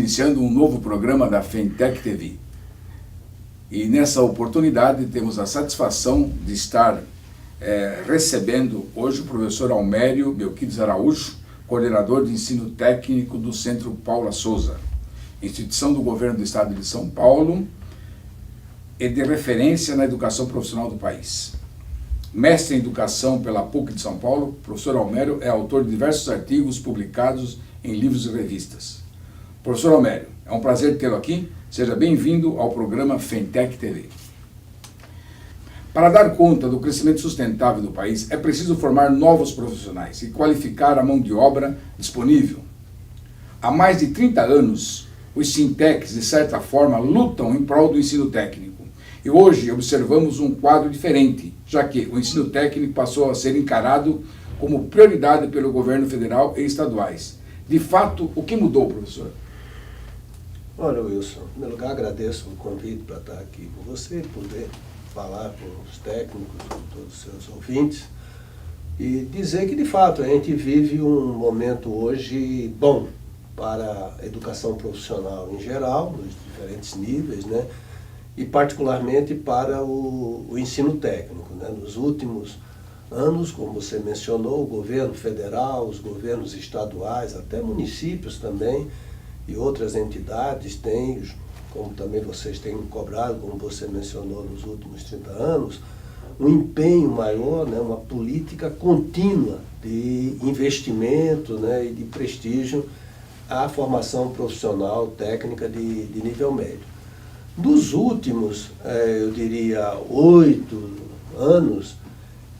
iniciando um novo programa da Fentec TV. E nessa oportunidade temos a satisfação de estar recebendo hoje o professor Almério Belquides Araújo, coordenador de ensino técnico do Centro Paula Souza, instituição do governo do estado de São Paulo e de referência na educação profissional do país. Mestre em Educação pela PUC de São Paulo, o professor Almério é autor de diversos artigos publicados em livros e revistas. Professor Almério, é um prazer tê-lo aqui. Seja bem-vindo ao programa Fentec TV. Para dar conta do crescimento sustentável do país, é preciso formar novos profissionais e qualificar a mão de obra disponível. Há mais de 30 anos, os Sintecs, de certa forma, lutam em prol do ensino técnico. E hoje observamos um quadro diferente, já que o ensino técnico passou a ser encarado como prioridade pelo governo federal e estaduais. De fato, o que mudou, professor? Olha, Wilson, em primeiro lugar agradeço o convite para estar aqui com você e poder falar com os técnicos, com todos os seus ouvintes, e dizer que, de fato, a gente vive um momento hoje bom para a educação profissional em geral, nos diferentes níveis, né? E particularmente para o ensino técnico, né? Nos últimos anos, como você mencionou, o governo federal, os governos estaduais, até municípios também, e outras entidades têm, como também vocês têm cobrado, como você mencionou nos últimos 30 anos, um empenho maior, né, uma política contínua de investimento, né, e de prestígio à formação profissional técnica de nível médio. Dos últimos, eu diria, 8 anos,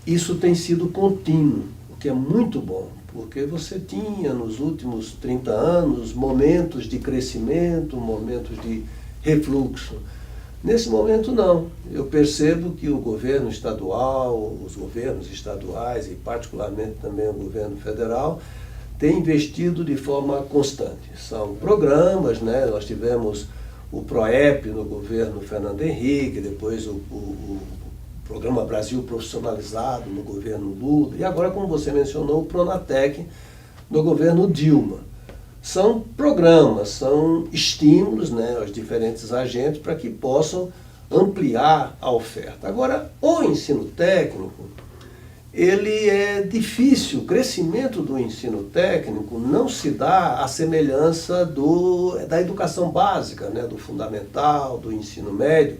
isso tem sido contínuo, o que é muito bom, porque você tinha nos últimos 30 anos momentos de crescimento, momentos de refluxo. Nesse momento não. Eu percebo que o governo estadual, os governos estaduais e particularmente também o governo federal tem investido de forma constante. São programas, né? Nós tivemos o PROEP no governo Fernando Henrique, depois o Programa Brasil Profissionalizado no governo Lula, e agora, como você mencionou, o Pronatec no governo Dilma. São programas, são estímulos, né, aos diferentes agentes para que possam ampliar a oferta. Agora, o ensino técnico, ele é difícil, o crescimento do ensino técnico não se dá à semelhança da educação básica, né, do fundamental, do ensino médio,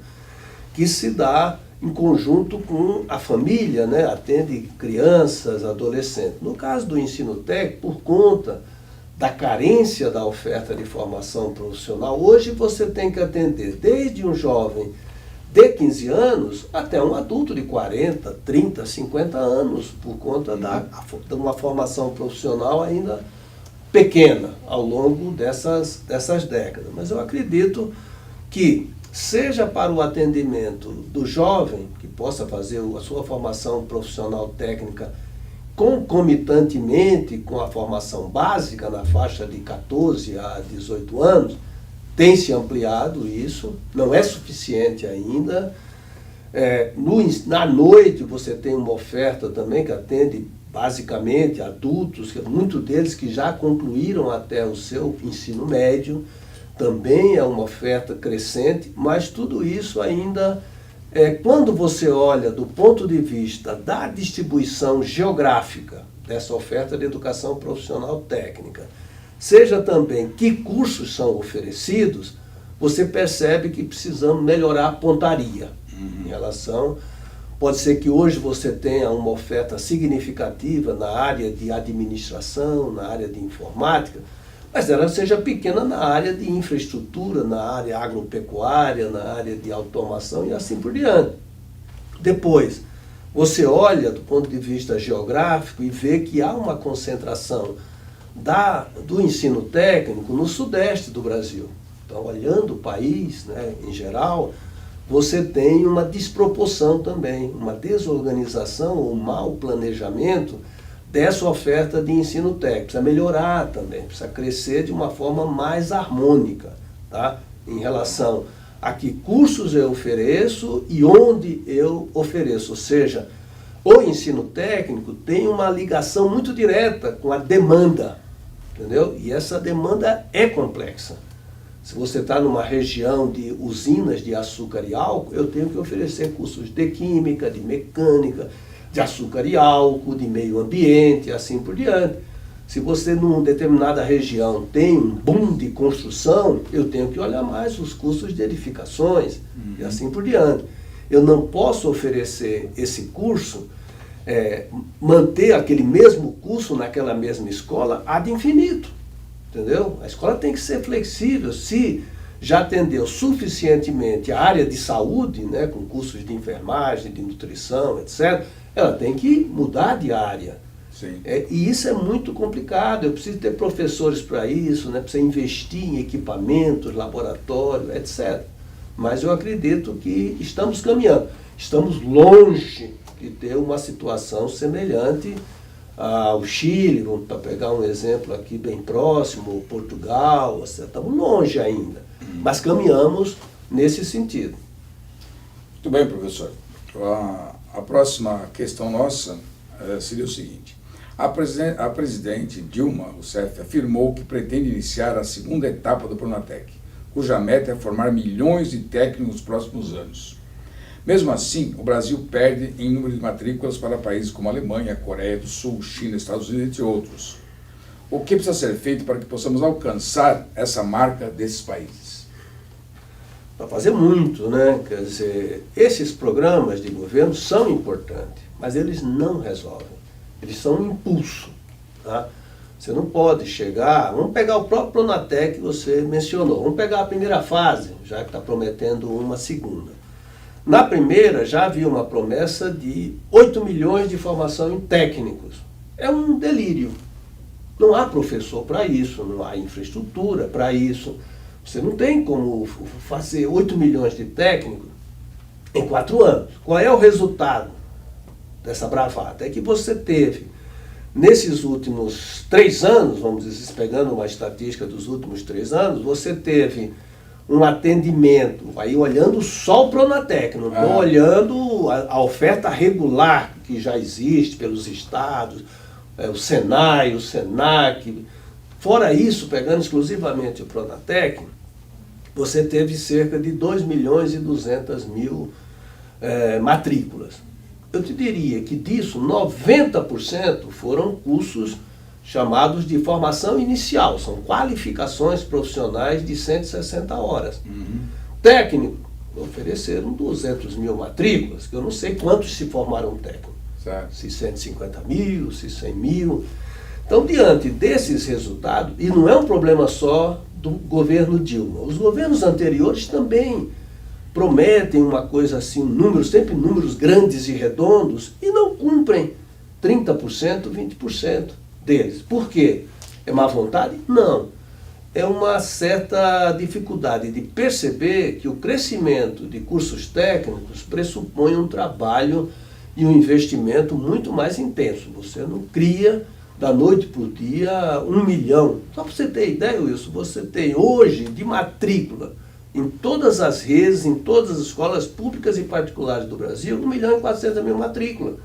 que se dá em conjunto com a família, né, atende crianças, adolescentes. No caso do ensino técnico, por conta da carência da oferta de formação profissional, hoje você tem que atender desde um jovem de 15 anos até um adulto de 40, 30, 50 anos, por conta de uma formação profissional ainda pequena ao longo dessas décadas. Mas eu acredito que seja para o atendimento do jovem, que possa fazer a sua formação profissional técnica concomitantemente com a formação básica na faixa de 14 a 18 anos, tem se ampliado isso, não é suficiente ainda. Na noite você tem uma oferta também que atende basicamente adultos, muitos deles que já concluíram até o seu ensino médio. Também é uma oferta crescente, mas tudo isso ainda, quando você olha do ponto de vista da distribuição geográfica dessa oferta de educação profissional técnica, seja também que cursos são oferecidos, você percebe que precisamos melhorar a pontaria em relação. Pode ser que hoje você tenha uma oferta significativa na área de administração, na área de informática, mas ela seja pequena na área de infraestrutura, na área agropecuária, na área de automação e assim por diante. Depois, você olha do ponto de vista geográfico e vê que há uma concentração do ensino técnico no sudeste do Brasil. Então, olhando o país, né, em geral, você tem uma desproporção também, uma desorganização ou mau planejamento dessa oferta de ensino técnico. Precisa melhorar também, precisa crescer de uma forma mais harmônica, tá? Em relação a que cursos eu ofereço e onde eu ofereço. Ou seja, o ensino técnico tem uma ligação muito direta com a demanda, entendeu? E essa demanda é complexa. Se você está numa região de usinas de açúcar e álcool, eu tenho que oferecer cursos de química, de mecânica, de açúcar e álcool, de meio ambiente e assim por diante. Se você numa determinada região tem um boom de construção, eu tenho que olhar mais os cursos de edificações e assim por diante. Eu não posso oferecer esse curso, manter aquele mesmo curso naquela mesma escola ad infinito. Entendeu? A escola tem que ser flexível. Se já atendeu suficientemente a área de saúde, né, com cursos de enfermagem, de nutrição, etc., ela tem que mudar de área. Sim. E isso é muito complicado. Eu preciso ter professores para isso, né, precisa investir em equipamentos, laboratório, etc. Mas eu acredito que estamos caminhando. Estamos longe de ter uma situação semelhante ao Chile, vamos pegar um exemplo aqui bem próximo, Portugal, estamos longe ainda, mas caminhamos nesse sentido. Muito bem, professor. A próxima questão nossa seria o seguinte. A presidente Dilma Rousseff afirmou que pretende iniciar a segunda etapa do Pronatec, cuja meta é formar milhões de técnicos nos próximos anos. Mesmo assim, o Brasil perde em número de matrículas para países como a Alemanha, Coreia do Sul, China, Estados Unidos, entre outros. O que precisa ser feito para que possamos alcançar essa marca desses países? Para fazer muito, né? Quer dizer, esses programas de governo são importantes, mas eles não resolvem. Eles são um impulso, tá? Você não pode chegar... Vamos pegar o próprio Pronatec que você mencionou. Vamos pegar a primeira fase, já que está prometendo uma segunda. Na primeira, já havia uma promessa de 8 milhões de formação em técnicos. É um delírio. Não há professor para isso, não há infraestrutura para isso. Você não tem como fazer 8 milhões de técnicos em 4 anos. Qual é o resultado dessa bravata? É que você teve, nesses últimos 3 anos, vamos dizer, pegando uma estatística dos últimos 3 anos, você teve um atendimento, aí olhando só o Pronatec, não estou olhando a oferta regular que já existe pelos estados, o Senai, o Senac. Fora isso, pegando exclusivamente o Pronatec, você teve cerca de 2 milhões e 200 mil matrículas. Eu te diria que disso, 90% foram cursos chamados de formação inicial, são qualificações profissionais de 160 horas. Técnico, ofereceram 200 mil matrículas, que eu não sei quantos se formaram técnico. Certo. Se 150 mil, se 100 mil. Então, diante desses resultados, e não é um problema só do governo Dilma, os governos anteriores também prometem uma coisa assim, sempre números grandes e redondos, e não cumprem 30%, 20% deles. Por quê? É má vontade? Não. É uma certa dificuldade de perceber que o crescimento de cursos técnicos pressupõe um trabalho e um investimento muito mais intenso. Você não cria da noite para o dia 1 milhão. Só para você ter ideia, Wilson, você tem hoje de matrícula em todas as redes, em todas as escolas públicas e particulares do Brasil, 1 milhão e 400 mil matrícula.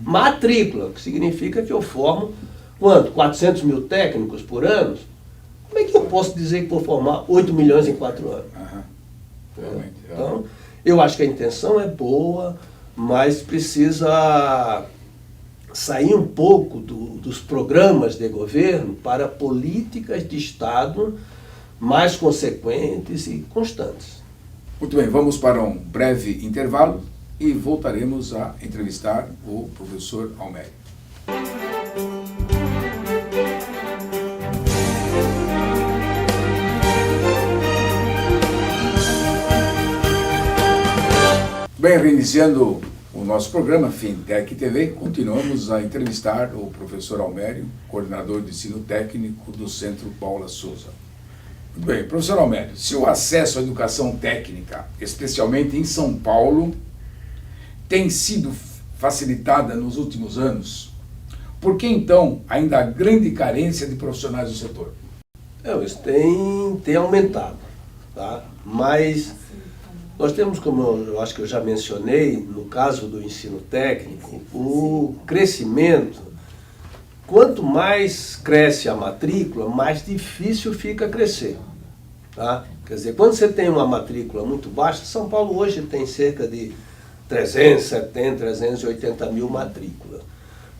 Matrícula, que significa que eu formo, quanto? 400 mil técnicos por ano? Como é que eu posso dizer que vou formar 8 milhões em 4 anos? Então, eu acho que a intenção é boa, mas precisa sair um pouco dos programas de governo para políticas de Estado mais consequentes e constantes. Muito bem, vamos para um breve intervalo e voltaremos a entrevistar o professor Almério. Bem, reiniciando o nosso programa Fintech TV, continuamos a entrevistar o professor Almério, coordenador de ensino técnico do Centro Paula Souza. Muito bem, professor Almério, se o acesso à educação técnica, especialmente em São Paulo, tem sido facilitada nos últimos anos, por que então ainda há grande carência de profissionais do setor? Isso tem aumentado, tá? Mas nós temos, como eu acho que eu já mencionei, no caso do ensino técnico, o crescimento, quanto mais cresce a matrícula, mais difícil fica crescer. Tá? Quer dizer, quando você tem uma matrícula muito baixa, São Paulo hoje tem cerca de 370, 380 mil matrículas.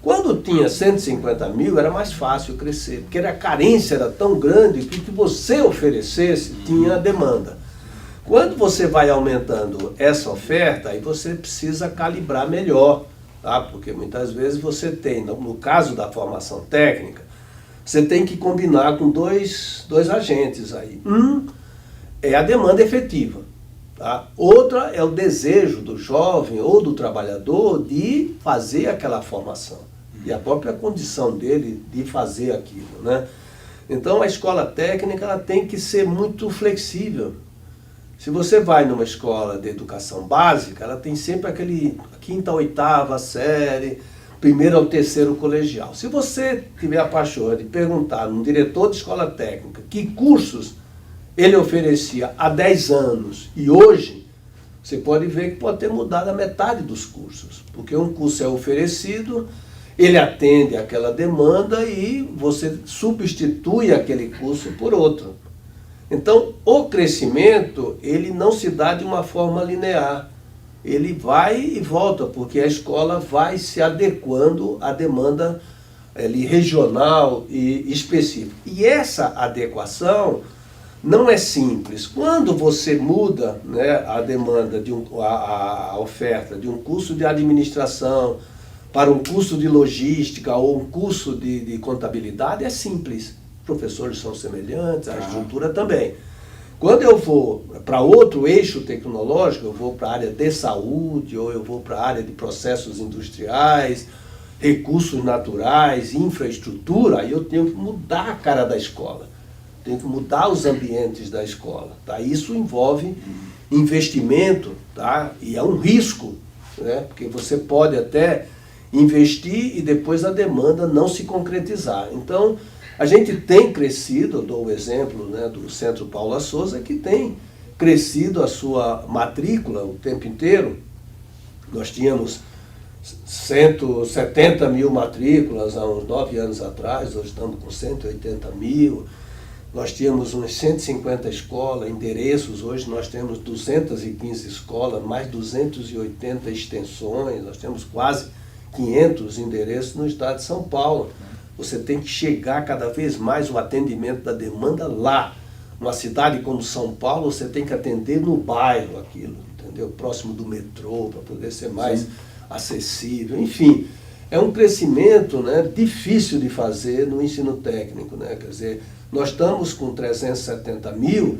Quando tinha 150 mil, era mais fácil crescer, porque a carência era tão grande que o que você oferecesse tinha demanda. Quando você vai aumentando essa oferta, aí você precisa calibrar melhor, tá? Porque muitas vezes você tem, no caso da formação técnica, você tem que combinar com dois agentes aí. Um é a demanda efetiva, tá? Outra é o desejo do jovem ou do trabalhador de fazer aquela formação e a própria condição dele de fazer aquilo, né? Então a escola técnica ela tem que ser muito flexível. Se você vai numa escola de educação básica, ela tem sempre aquele quinta, oitava série, primeiro ao terceiro colegial. Se você tiver a paixão de perguntar num diretor de escola técnica que cursos ele oferecia há 10 anos e hoje, você pode ver que pode ter mudado a metade dos cursos, porque um curso é oferecido, ele atende àquela demanda e você substitui aquele curso por outro. Então, o crescimento, ele não se dá de uma forma linear. Ele vai e volta, porque a escola vai se adequando à demanda ali, regional e específica. E essa adequação não é simples. Quando você muda, né, a demanda, a oferta de um curso de administração para um curso de logística ou um curso de contabilidade, é simples. Professores são semelhantes, a estrutura também. Quando eu vou para outro eixo tecnológico, eu vou para a área de saúde, ou eu vou para a área de processos industriais, recursos naturais, infraestrutura, aí eu tenho que mudar a cara da escola, tenho que mudar os ambientes da escola. Tá? Isso envolve investimento, tá? E é um risco, né? Porque você pode até investir e depois a demanda não se concretizar. Então, a gente tem crescido, eu dou o exemplo, né, do Centro Paula Souza, que tem crescido a sua matrícula o tempo inteiro. Nós tínhamos 170 mil matrículas há uns 9 anos atrás, hoje estamos com 180 mil. Nós tínhamos uns 150 escolas, endereços, hoje nós temos 215 escolas, mais 280 extensões, nós temos quase 500 endereços no estado de São Paulo. Você tem que chegar cada vez mais o atendimento da demanda lá. Uma cidade como São Paulo, você tem que atender no bairro aquilo, entendeu? Próximo do metrô, para poder ser mais acessível. Enfim, é um crescimento, né, difícil de fazer no ensino técnico, né? Quer dizer, nós estamos com 370 mil,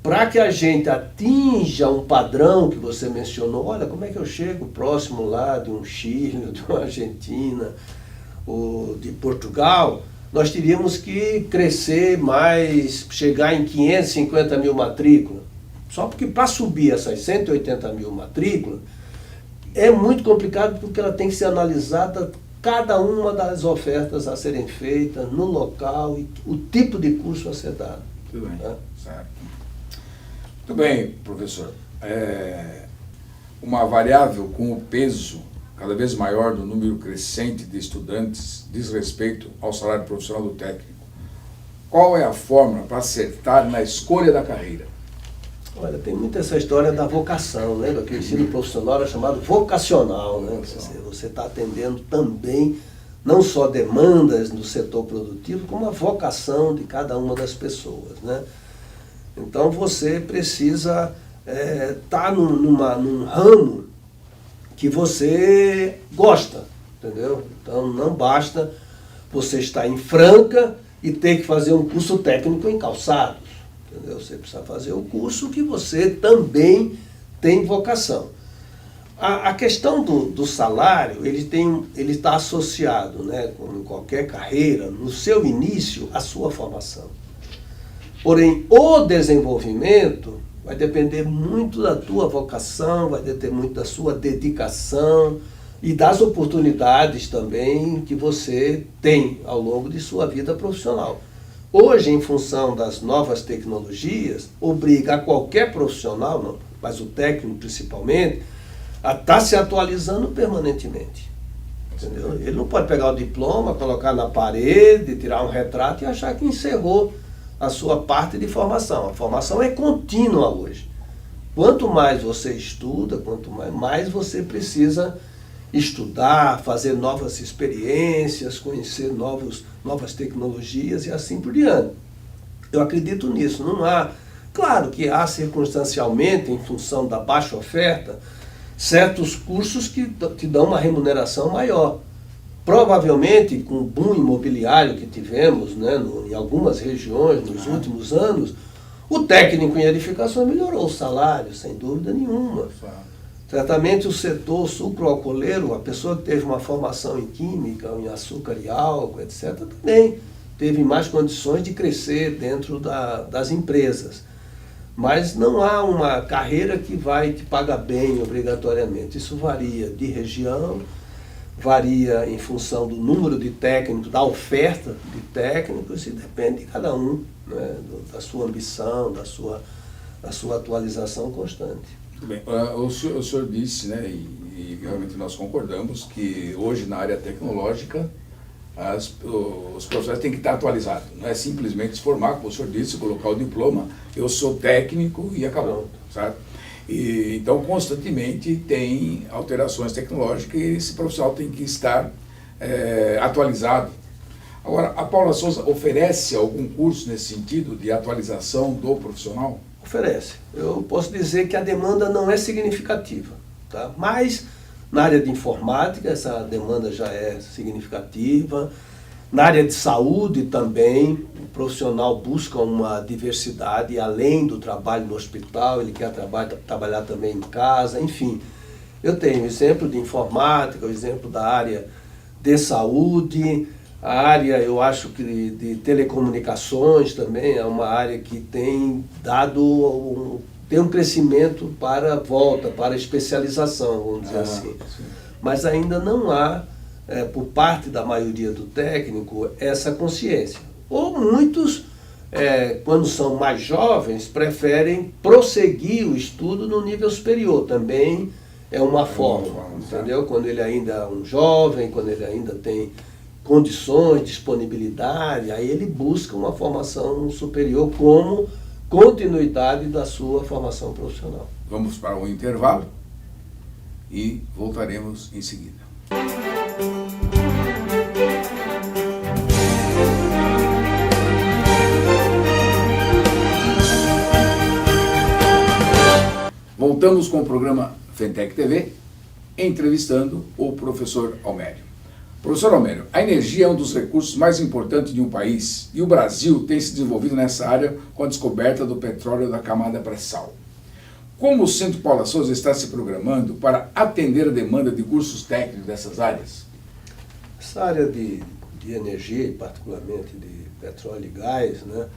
para que a gente atinja um padrão que você mencionou, olha, como é que eu chego próximo lá de um Chile, de uma Argentina, ou de Portugal, nós teríamos que crescer mais, chegar em 550 mil matrículas. Só porque para subir essas 180 mil matrículas, é muito complicado porque ela tem que ser analisada cada uma das ofertas a serem feitas, no local, e o tipo de curso a ser dado. Tudo bem, Tá? certo. Muito bem, professor. Uma variável com o peso cada vez maior do número crescente de estudantes diz respeito ao salário profissional do técnico. Qual é a fórmula para acertar na escolha da carreira? Olha, tem muito essa história da vocação, lembra que o ensino profissional era chamado vocacional, né? Você está atendendo também não só demandas do setor produtivo, como a vocação de cada uma das pessoas, né? Então você precisa estar num ramo que você gosta, entendeu? Então não basta você estar em Franca e ter que fazer um curso técnico em calçados, entendeu? Você precisa fazer o curso que você também tem vocação. A questão do salário, ele está associado, né, como em qualquer carreira, no seu início, à sua formação. Porém, o desenvolvimento vai depender muito da tua vocação, vai depender muito da sua dedicação e das oportunidades também que você tem ao longo de sua vida profissional. Hoje, em função das novas tecnologias, obriga a qualquer profissional, não, mas o técnico principalmente, a estar se atualizando permanentemente. Entendeu? Ele não pode pegar o diploma, colocar na parede, tirar um retrato e achar que encerrou a sua parte de formação. A formação é contínua hoje. Quanto mais você estuda, quanto mais você precisa estudar, fazer novas experiências, conhecer novas tecnologias e assim por diante. Eu acredito nisso. Não há, claro que há circunstancialmente, em função da baixa oferta, certos cursos que te dão uma remuneração maior. Provavelmente, com o boom imobiliário que tivemos, né, em algumas regiões nos últimos anos, o técnico em edificação melhorou o salário, sem dúvida nenhuma. Certamente o setor sucroalcooleiro, a pessoa que teve uma formação em química, em açúcar e álcool, etc., também teve mais condições de crescer dentro das empresas. Mas não há uma carreira que vai te pagar bem obrigatoriamente. Isso varia de região, varia em função do número de técnicos, da oferta de técnicos, e depende de cada um, né, da sua ambição, da sua atualização constante. Muito bem. O senhor disse, né, e realmente nós concordamos, que hoje na área tecnológica os profissionais têm que estar atualizados. Não é simplesmente se formar, como o senhor disse, colocar o diploma, eu sou técnico e acabou, certo? E, então, constantemente tem alterações tecnológicas e esse profissional tem que estar atualizado. Agora, a Paula Souza oferece algum curso nesse sentido de atualização do profissional? Oferece. Eu posso dizer que a demanda não é significativa, tá? Mas na área de informática essa demanda já é significativa. Na área de saúde também, o profissional busca uma diversidade além do trabalho no hospital, ele quer trabalhar também em casa, enfim. Eu tenho o exemplo de informática, o exemplo da área de saúde, a área, eu acho que de telecomunicações também é uma área que tem dado tem um crescimento para a volta, para a especialização, vamos dizer assim. Sim. Mas ainda não há, por parte da maioria do técnico, essa consciência. Ou muitos, quando são mais jovens, preferem prosseguir o estudo no nível superior. Também é uma forma, entendeu? Quando ele ainda é um jovem, quando ele ainda tem condições, disponibilidade, aí ele busca uma formação superior como continuidade da sua formação profissional. Vamos para um intervalo e voltaremos em seguida. Voltamos com o programa Fentec TV, entrevistando o professor Almério. Professor Almério, a energia é um dos recursos mais importantes de um país e o Brasil tem se desenvolvido nessa área com a descoberta do petróleo da camada pré-sal. Como o Centro Paula Souza está se programando para atender a demanda de cursos técnicos dessas áreas? Essa área de energia, e particularmente de petróleo e gás, né,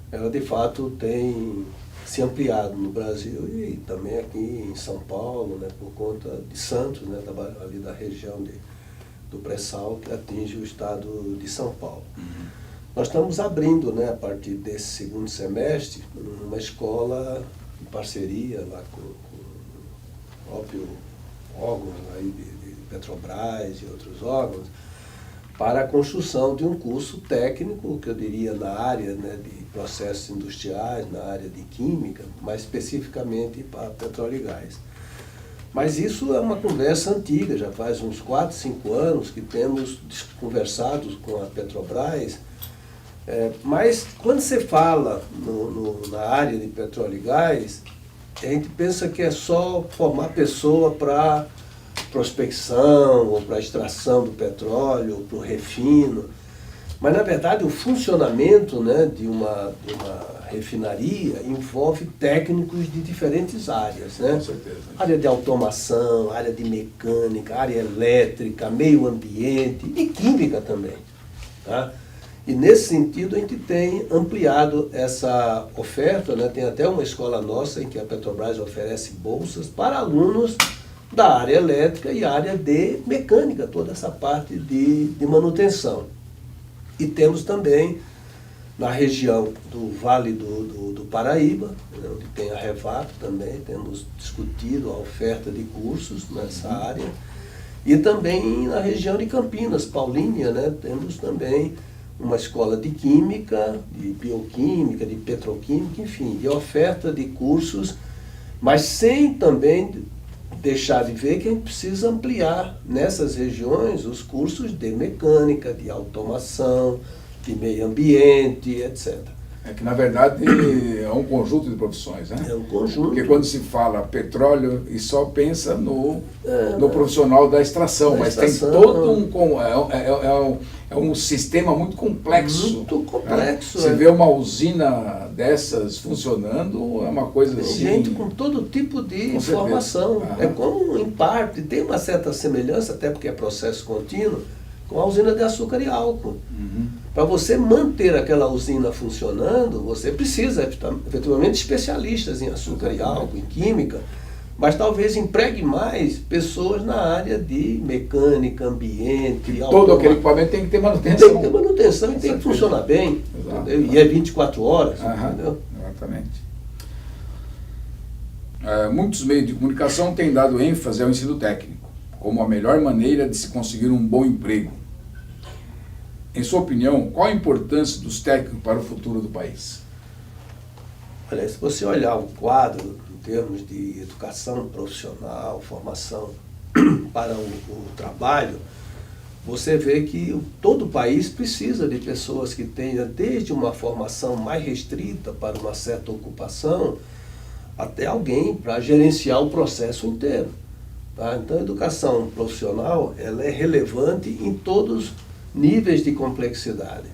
ela de fato tem se ampliado no Brasil e também aqui em São Paulo, né, por conta de Santos, né, ali da região do pré-sal que atinge o estado de São Paulo. Uhum. Nós estamos abrindo, né, a partir desse segundo semestre, uma escola em parceria lá com óbvio, órgãos aí de Petrobras e outros órgãos, para a construção de um curso técnico, que eu diria na área, né, de processos industriais, na área de química, mais especificamente para petróleo e gás. Mas isso é uma conversa antiga, já faz uns 4, 5 anos que temos conversado com a Petrobras, mas quando você fala na área de petróleo e gás, a gente pensa que é só formar pessoa para prospecção, ou para extração do petróleo, ou para o refino. Mas, na verdade, o funcionamento, né, de uma refinaria envolve técnicos de diferentes áreas, né? Com certeza. Área de automação, área de mecânica, área elétrica, meio ambiente e química também, tá? E, nesse sentido, a gente tem ampliado essa oferta, né? Tem até uma escola nossa em que a Petrobras oferece bolsas para alunos da área elétrica e área de mecânica, toda essa parte de manutenção. E temos também, na região do Vale do Paraíba, onde tem a Revato também, temos discutido a oferta de cursos nessa área. E também na região de Campinas, Paulínia, né, temos também uma escola de química, de bioquímica, de petroquímica, enfim, de oferta de cursos, mas sem também deixar de ver que a gente precisa ampliar nessas regiões os cursos de mecânica, de automação, de meio ambiente, etc. É que, na verdade, é um conjunto de profissões, né? É um conjunto. Porque quando se fala petróleo, e só pensa no profissional da extração, mas tem todo um sistema muito complexo. Muito complexo. Você vê uma usina dessas funcionando, é uma coisa assim... Gente com todo tipo de formação. É como, em parte, tem uma certa semelhança, até porque é processo contínuo, com a usina de açúcar e álcool. Para você manter aquela usina funcionando, você precisa, efetivamente, de especialistas em açúcar e álcool, em química, mas talvez empregue mais pessoas na área de mecânica, ambiente... Todo aquele equipamento tem que ter manutenção. Tem que ter manutenção e tem que funcionar bem. E é 24 horas, entendeu? Exatamente. Muitos meios de comunicação têm dado ênfase ao ensino técnico, como a melhor maneira de se conseguir um bom emprego. Em sua opinião, qual a importância dos técnicos para o futuro do país? Olha, se você olhar o quadro em termos de educação profissional, formação para o trabalho, você vê que todo o país precisa de pessoas que tenham desde uma formação mais restrita para uma certa ocupação, até alguém para gerenciar o processo inteiro. Tá? Então, a educação profissional ela é relevante em todos níveis de complexidade.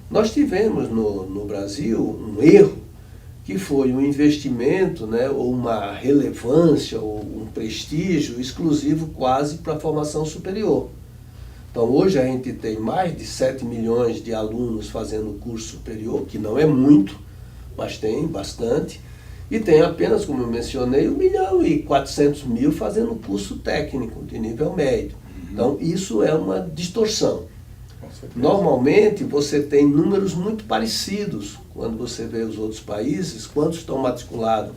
Nós tivemos no Brasil um erro que foi um investimento, né, ou uma relevância, ou um prestígio exclusivo quase para a formação superior. Então hoje a gente tem mais de 7 milhões de alunos fazendo curso superior, que não é muito, mas tem bastante, e tem apenas, como eu mencionei, 1.400.000 fazendo curso técnico de nível médio. Então isso é uma distorção. Normalmente você tem números muito parecidos quando você vê os outros países, quantos estão matriculados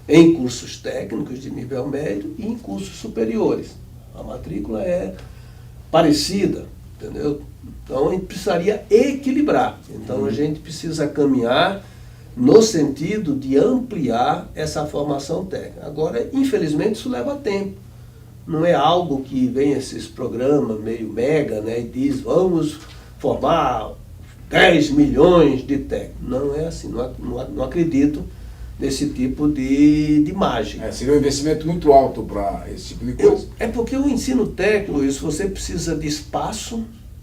em cursos técnicos de nível médio e em cursos superiores. A matrícula é parecida, entendeu? Então a gente precisaria equilibrar. Então a gente precisa caminhar no sentido de ampliar essa formação técnica. Agora, infelizmente, isso leva tempo. Não é algo que vem esses programas meio mega, né, e diz, vamos formar 10 milhões de técnicos. Não é assim, não acredito nesse tipo de mágica. Seria um investimento muito alto para esse tipo de coisa. É porque o ensino técnico, isso você precisa de espaço,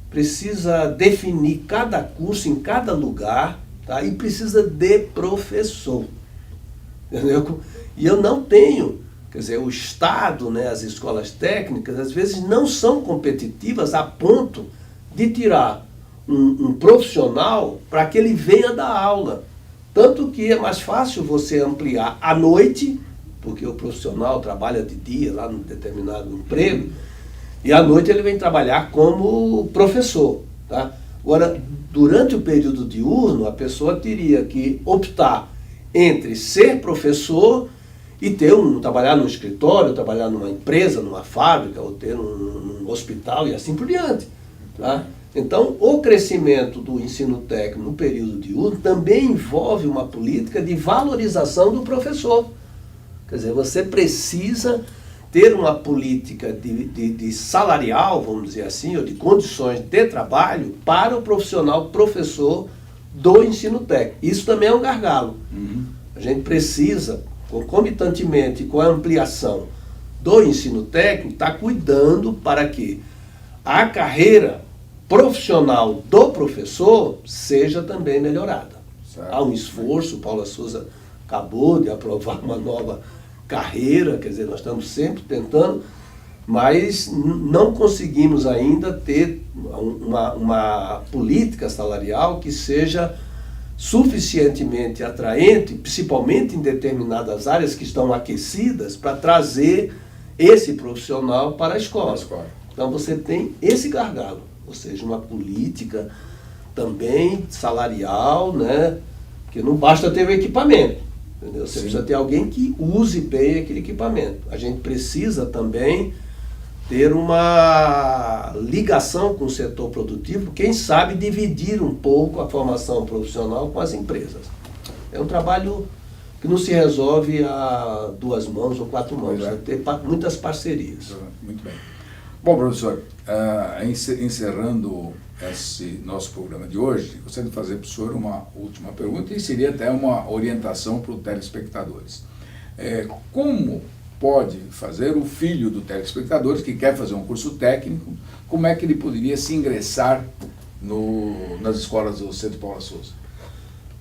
precisa definir cada curso em cada lugar, tá? E precisa de professor. Entendeu? E eu não tenho... Quer dizer, o Estado, né, as escolas técnicas, às vezes não são competitivas a ponto de tirar um profissional para que ele venha dar aula. Tanto que é mais fácil você ampliar à noite, porque o profissional trabalha de dia lá num determinado emprego, e à noite ele vem trabalhar como professor. Tá? Agora, durante o período diurno, a pessoa teria que optar entre ser professor e trabalhar num escritório, trabalhar numa empresa, numa fábrica, ou ter num hospital e assim por diante. Tá? Então, o crescimento do ensino técnico no período diurno também envolve uma política de valorização do professor. Quer dizer, você precisa ter uma política de salarial, vamos dizer assim, ou de condições de trabalho para o profissional professor do ensino técnico. Isso também é um gargalo. A gente precisa, concomitantemente com a ampliação do ensino técnico, está cuidando para que a carreira profissional do professor seja também melhorada. Certo. Há um esforço, Paula Souza acabou de aprovar uma nova carreira, quer dizer, nós estamos sempre tentando, mas não conseguimos ainda ter uma política salarial que seja suficientemente atraente, principalmente em determinadas áreas que estão aquecidas, para trazer esse profissional para a escola. Então você tem esse gargalo, ou seja, uma política também salarial, né, que não basta ter o equipamento, entendeu? Você precisa ter alguém que use bem aquele equipamento. A gente precisa também ter uma ligação com o setor produtivo, quem sabe dividir um pouco a formação profissional com as empresas. É um trabalho que não se resolve a 2 mãos ou 4 mãos, vai ter muitas parcerias. Muito bem. Bom, professor, encerrando esse nosso programa de hoje, gostaria de fazer para o senhor uma última pergunta e seria até uma orientação para os telespectadores. Como pode fazer o filho do telespectador que quer fazer um curso técnico, como é que ele poderia se ingressar nas escolas do Centro Paula Souza?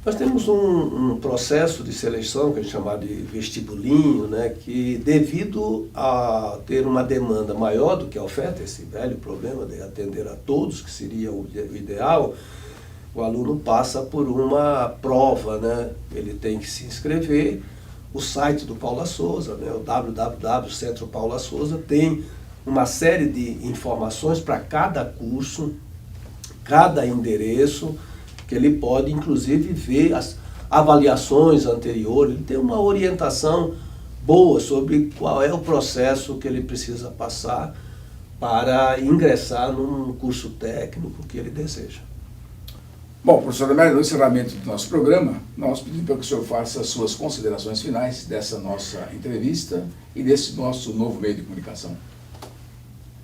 Nós temos um processo de seleção que a gente chama de vestibulinho, né, que devido a ter uma demanda maior do que a oferta, esse velho problema de atender a todos, que seria o ideal, o aluno passa por uma prova, né? Ele tem que se inscrever. O site do Paula Souza, né, o www.centro Paula Souza, tem uma série de informações para cada curso, cada endereço, que ele pode, inclusive, ver as avaliações anteriores. Ele tem uma orientação boa sobre qual é o processo que ele precisa passar para ingressar num curso técnico que ele deseja. Bom, professor Américo, no encerramento do nosso programa, nós pedimos para que o senhor faça as suas considerações finais dessa nossa entrevista e desse nosso novo meio de comunicação.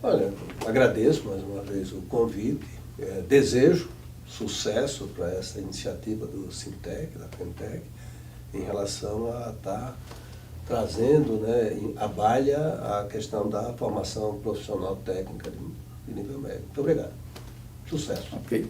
Olha, agradeço mais uma vez o convite, desejo sucesso para essa iniciativa do Sintec, da Fentec, em relação a estar trazendo, né, à baila a questão da formação profissional técnica de nível médio. Muito obrigado. Sucesso. Ok.